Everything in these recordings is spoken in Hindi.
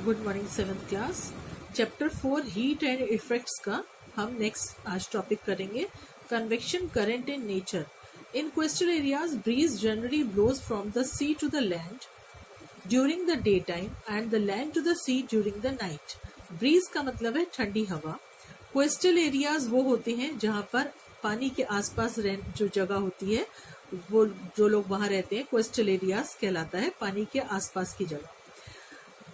Good morning seventh class. Chapter 4 heat and effects का हम नेक्स्ट आज टॉपिक करेंगे। Convection current in nature. In coastal areas breeze generally blows from the sea to the land during the day time and the land to the sea during the night. Breeze का मतलब है ठंडी हवा। कोस्टल एरियाज वो होते हैं जहाँ पर पानी के आसपास जो जगह होती है, वो जो लोग वहां रहते हैं कोस्टल एरियाज कहलाता है, पानी के आसपास की जगह।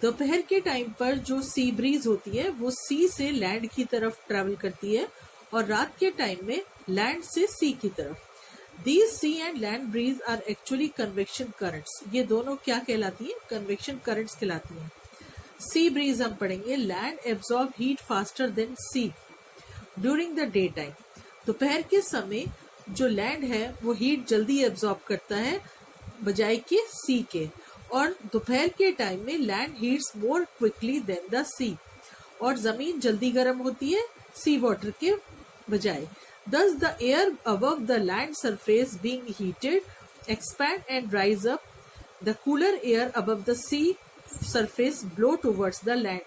दोपहर के टाइम पर जो सी ब्रीज होती है वो सी से लैंड की तरफ ट्रेवल करती है और रात के टाइम में लैंड से सी की तरफ। These sea and land breeze are actually convection currents. ये दोनों क्या कहलाती है? कन्वेक्शन करंट्स कहलाती हैं। सी ब्रीज हम पढ़ेंगे। Land absorb heat faster than sea during the day time. दोपहर के समय जो लैंड है वो हीट जल्दी एब्जॉर्ब करता है बजाय के सी के, और दोपहर के टाइम में land heats more quickly than the sea, और जमीन जल्दी गर्म होती है सी वाटर के बजाय। Thus the air above the land surface being heated expand and rise up, the cooler air above the sea surface blow towards the land।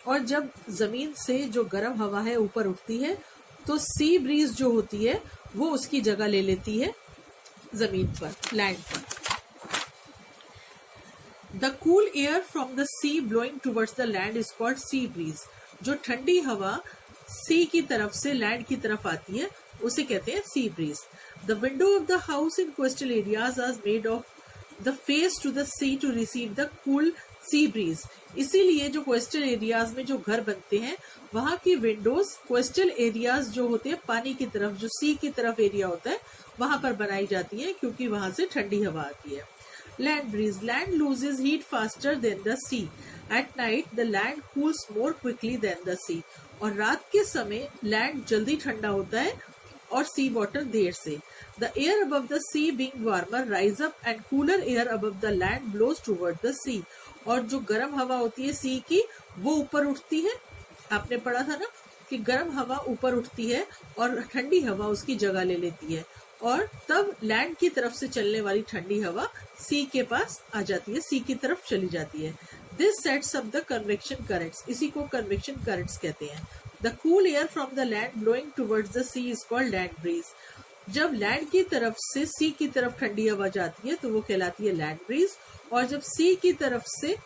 और जब जमीन से जो गर्म हवा है ऊपर उठती है तो सी ब्रीज जो होती है वो उसकी जगह ले लेती है जमीन पर, लैंड पर। The cool air from the sea blowing towards the land is called sea breeze। जो ठंडी हवा सी की तरफ से लैंड की तरफ आती है उसे कहते हैं sea breeze. The window of the house in coastal areas is made of the face to the sea to receive the cool sea breeze। इसीलिए जो कोस्टल एरियाज में जो घर बनते हैं वहां की विंडोज कोस्टल एरियाज जो होते हैं पानी की तरफ, जो सी की तरफ एरिया होता है वहां पर बनाई जाती है क्योंकि वहां से ठंडी हवा आती है। Land breeze. Land loses heat faster than the sea. At night, the land cools more quickly than the sea। और रात के समय लैंड जल्दी ठंडा होता है और सी वाटर देर से। The air above the sea being warmer rise up and cooler air above the land blows toward the sea। और जो गर्म हवा होती है सी की वो ऊपर उठती है। आपने पढ़ा था ना कि गर्म हवा ऊपर उठती है और ठंडी हवा उसकी जगह ले लेती है, और तब लैंड की तरफ से चलने वाली ठंडी हवा सी के पास आ जाती है, सी की तरफ चली जाती है। This sets up the convection currents. इसी को कन्वेक्शन करंट्स कहते हैं। The cool air from the land blowing towards the sea is called land breeze. जब लैंड की तरफ से सी की तरफ ठंडी हवा जाती है तो वो कहलाती है लैंड ब्रीज, और जब सी की तरफ से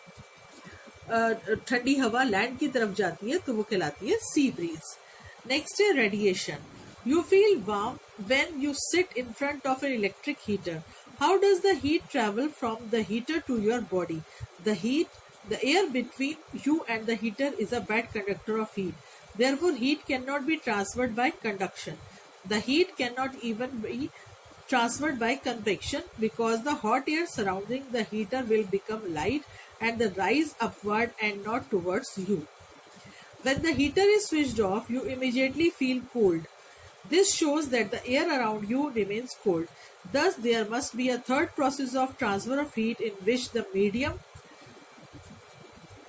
ठंडी हवा लैंड की तरफ जाती है तो वो कहलाती है सी ब्रीज। नेक्स्ट है radiation. You feel warm when you sit in front of an electric heater. How does the heat travel from the heater to your body? The air between you and the heater is a bad conductor of heat. Therefore, heat cannot be transferred by conduction. The heat cannot even be transferred by convection because the hot air surrounding the heater will become light and rise upward and not towards you. When the heater is switched off, you immediately feel cold. This shows that the air around you remains cold. Thus, there must be a third process of transfer of heat in which the medium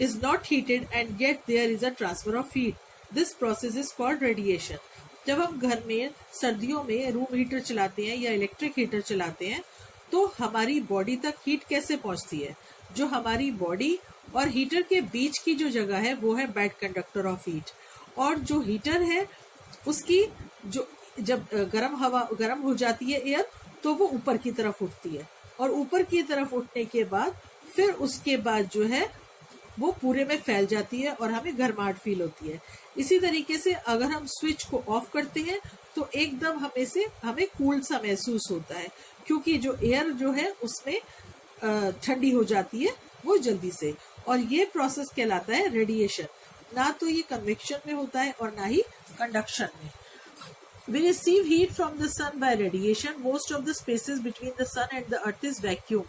is not heated and yet there is a transfer of heat. This process is called radiation. जब हम घर में सर्दियों में रूम हीटर चलाते हैं या इलेक्ट्रिक हीटर चलाते हैं तो हमारी बॉडी तक हीट कैसे पहुंचती है? जो हमारी बॉडी और हीटर के बीच की जो जगह है वो है बैड कंडक्टर ऑफ हीट, और जो हीटर है उसकी जो जब गर्म हो जाती है एयर तो वो ऊपर की तरफ उठती है, और ऊपर की तरफ उठने के बाद फिर उसके बाद जो है वो पूरे में फैल जाती है और हमें गर्माहट फील होती है। इसी तरीके से अगर हम स्विच को ऑफ करते हैं तो एकदम हमें कूल सा महसूस होता है क्योंकि जो एयर जो है उसमें ठंडी हो जाती है वो जल्दी से, और ये प्रोसेस कहलाता है रेडिएशन। ना तो ये कन्वेक्शन में होता है और ना ही कंडक्शन में। We receive heat from the sun by radiation. Most of the spaces between the sun and the earth is vacuum.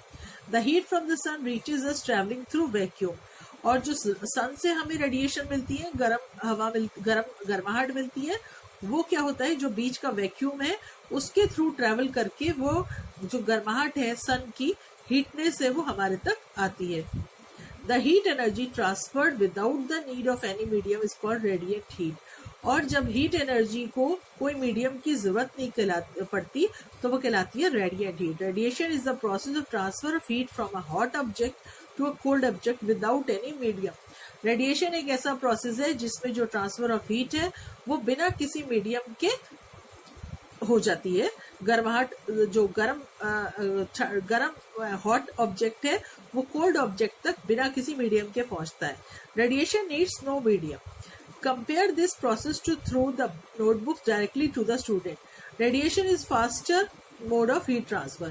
The heat from the sun reaches us traveling through vacuum. और जो सन से हमें रेडिएशन मिलती है, गर्माहट मिलती है, वो क्या होता है जो बीच का वैक्यूम है उसके थ्रू ट्रेवल करके वो जो गर्माहट है सन की हीटनेस है वो हमारे तक आती है। The heat energy transferred without the need of any medium is called radiant heat। और जब हीट एनर्जी को कोई मीडियम की जरूरत नहीं पड़ती तो वो कहलाती है radiant heat. Radiation is the process of transfer of heat from a hot object to a cold object without any medium. Radiation एक ऐसा प्रोसेस है जिसमें जो ट्रांसफर ऑफ हीट है वो बिना किसी मीडियम के हो जाती है. गर्माहट जो गरम हॉट ऑब्जेक्ट है वो कोल्ड ऑब्जेक्ट तक बिना किसी मीडियम के पहुंचता है. Radiation needs no medium. Compare this process to throw the notebook directly to the student. Radiation is faster mode of heat transfer.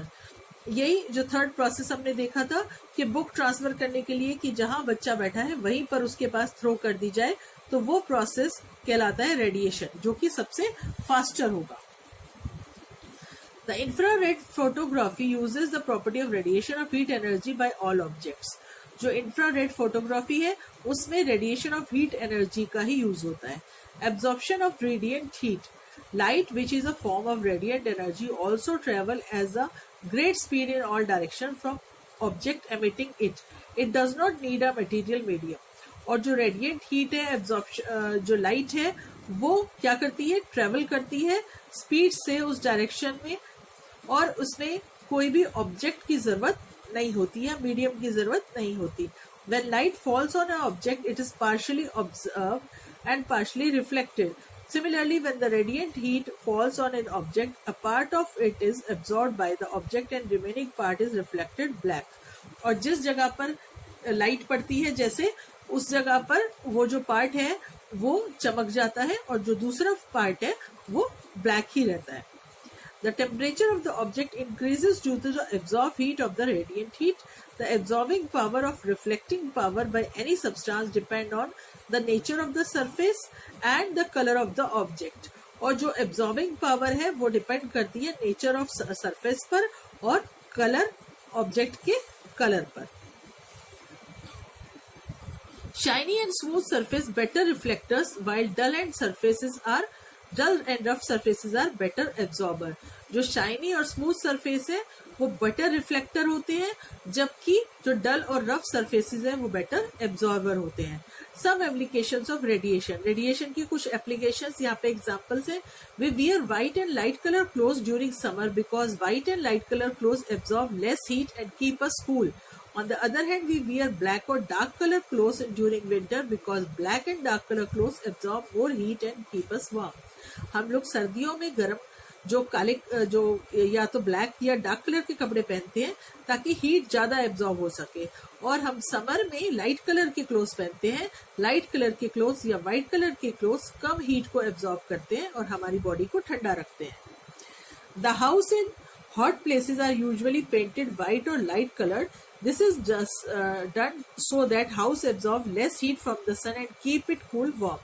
यही जो थर्ड प्रोसेस हमने देखा था कि बुक ट्रांसफर करने के लिए कि जहां बच्चा बैठा है वहीं पर उसके पास थ्रो कर दी जाए, तो वो प्रोसेस कहलाता है रेडिएशन, जो कि सबसे फास्टर होगा. The infrared photography uses the property of radiation of heat energy by all objects. जो इंफ्रारेड फोटोग्राफी है उसमें रेडिएशन ऑफ हीट एनर्जी का ही यूज होता है. Absorption of radiant heat. Light which is a form of radiant energy also travel as a great speed in all direction from object emitting it. It does not need a material medium. और जो रेडिएंट हीट है, एब्जॉर्प्शन जो लाइट है वो क्या करती है, ट्रेवल करती है स्पीड से उस डायरेक्शन में, और उसमें कोई भी ऑब्जेक्ट की जरूरत नहीं होती है, मीडियम की जरूरत नहीं होती. When light falls on an object, it is partially observed and partially reflected. Similarly, when the radiant heat falls on an object, a part of it is absorbed by the object and remaining part is reflected black. और जिस जगह पर लाइट पड़ती है जैसे उस जगह पर वो जो पार्ट है वो चमक जाता है और जो दूसरा पार्ट है वो ब्लैक ही रहता है. The temperature of the object increases due to the absorbed heat of the radiant heat. The absorbing power of reflecting power by any substance depend on the nature of the surface and the color of the object. और जो absorbing power है वो depend करती है nature of surface पर और color object के color पर. Shiny and smooth surface better reflectors, while dull and rough surfaces are better absorber. जो शाइनी और स्मूथ सरफेस है वो बेटर रिफ्लेक्टर होते हैं, जबकि जो डल और रफ सरफेसेस हैं वो बेटर एब्जॉर्बर होते हैं. Some applications of radiation. Radiation की कुछ एप्लीकेशंस यहाँ पे एग्जांपल्स हैं. We wear white and light colour clothes during summer because white and light colour clothes absorb less heat and keep us cool. On the other hand, we wear black or dark color clothes during winter because black and dark color clothes absorb more heat and keep us warm. हम लोग सर्दियों में गर्म जो काले जो या तो ब्लैक या डार्क कलर के कपड़े पहनते हैं ताकि हीट ज्यादा एब्जॉर्ब हो सके, और हम समर में लाइट कलर के क्लोथ्स पहनते हैं. लाइट कलर के क्लोथ्स या व्हाइट कलर के क्लोथ्स कम हीट को एब्जॉर्ब करते हैं और हमारी बॉडी को ठंडा रखते हैं. The house in hot places are usually painted white or light colored. This is just done so that house absorb less heat from the sun and keep it cool warm.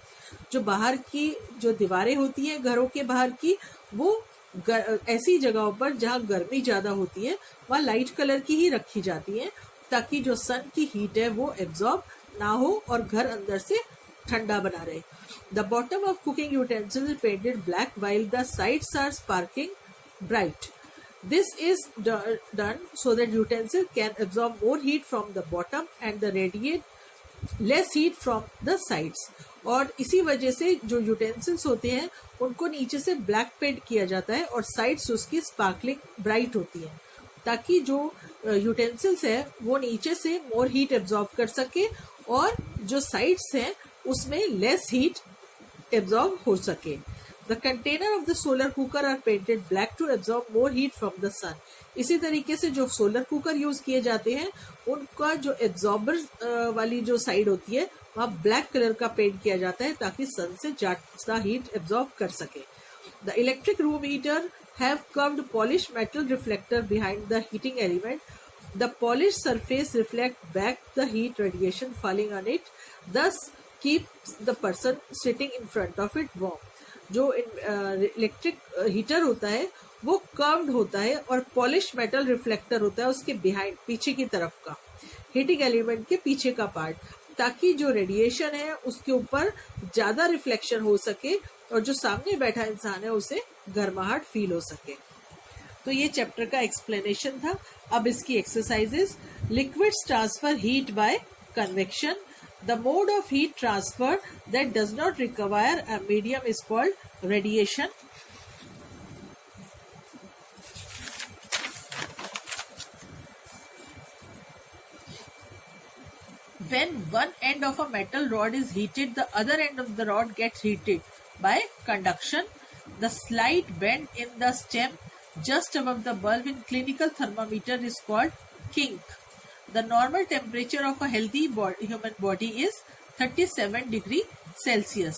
जो बाहर की जो दीवारें होती हैं घरों के बाहर की वो ऐसी जगहों पर जहाँ गर्मी ज्यादा होती है वहाँ लाइट कलर की ही रखी जाती है ताकि जो सन की हीट है वो एब्जॉर्ब ना हो और घर अंदर से ठंडा बना रहे. The bottom of cooking utensils is painted black while the sides are sparkling bright. This is done so that utensil can absorb more heat from the bottom and the radiate less heat from the sides. और इसी वजह से जो यूटेंसिल्स होते हैं उनको नीचे से ब्लैक पेंट किया जाता है और साइड्स उसकी स्पार्कलिंग ब्राइट होती है ताकि जो यूटेंसिल्स है वो नीचे से मोर हीट एब्जॉर्ब कर सके और जो साइड्स हैं उसमें लेस हीट एब्जॉर्ब हो सके. The container of the solar cooker are painted black to absorb more heat from the sun. इसी तरीके से जो सोलर कुकर यूज किए जाते हैं उनका जो एब्जॉर्बर वाली जो साइड होती है वहाँ ब्लैक कलर का पेंट किया जाता है ताकि सन से ज्यादा हीट एब्जॉर्ब कर सके. The electric room heater have curved polished metal reflector behind the heating element. The polished surface reflect back the heat radiation falling on it, thus keeps the person sitting in front of it warm. जो इलेक्ट्रिक हीटर होता है वो कर्व्ड होता है और पॉलिश मेटल रिफ्लेक्टर होता है उसके बिहाइंड पीछे की तरफ का हीटिंग एलिमेंट के पीछे का पार्ट, ताकि जो रेडिएशन है उसके ऊपर ज्यादा रिफ्लेक्शन हो सके और जो सामने बैठा इंसान है उसे गर्माहट फील हो सके. तो ये चैप्टर का एक्सप्लेनेशन था. अब इसकी exercises. Liquids transfer heat bye convection. The mode of heat transfer that does not require a medium is called radiation. when one end of a metal rod is heated, the other end of the rod gets heated by conduction. The slight bend in the stem just above the bulb in clinical thermometer is called kink. The normal temperature of a healthy human body is 37 degrees Celsius.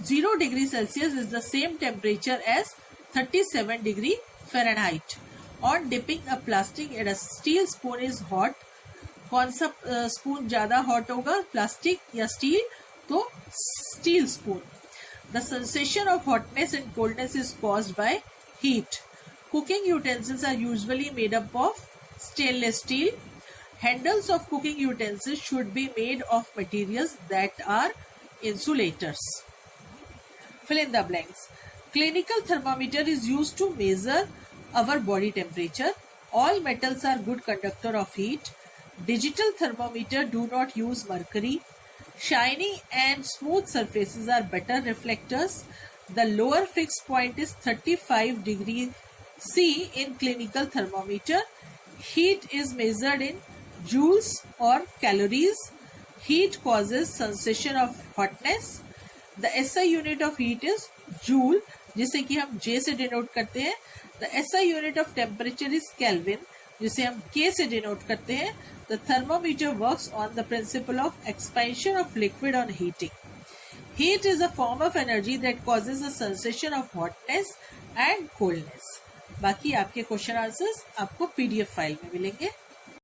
0 degree Celsius is the same temperature as 37 degree Fahrenheit. On dipping a plastic in a steel spoon is hot. कौन सा स्पून ज्यादा हॉट होगा, प्लास्टिक या स्टील? तो steel spoon. The sensation of hotness and coldness is caused by heat. Cooking utensils are usually made up of stainless steel. Handles of cooking utensils should be made of materials that are insulators. Fill in the blanks. Clinical thermometer is used to measure our body temperature. All metals are good conductor of heat. Digital thermometer do not use mercury. Shiny and smooth surfaces are better reflectors. The lower fixed point is 35 degrees C in clinical thermometer. Heat is measured in joules or calories. Heat causes sensation of hotness. The SI unit of heat is joule, जिसे कि हम J से डिनोट करते हैं. The SI unit of temperature is Kelvin, जिसे हम K से डिनोट करते हैं. The thermometer works on the principle of expansion of liquid on heating. Heat is a form of energy that causes a sensation of hotness and coldness. बाकी आपके क्वेश्चन आंसर्स आपको PDF फाइल में मिलेंगे.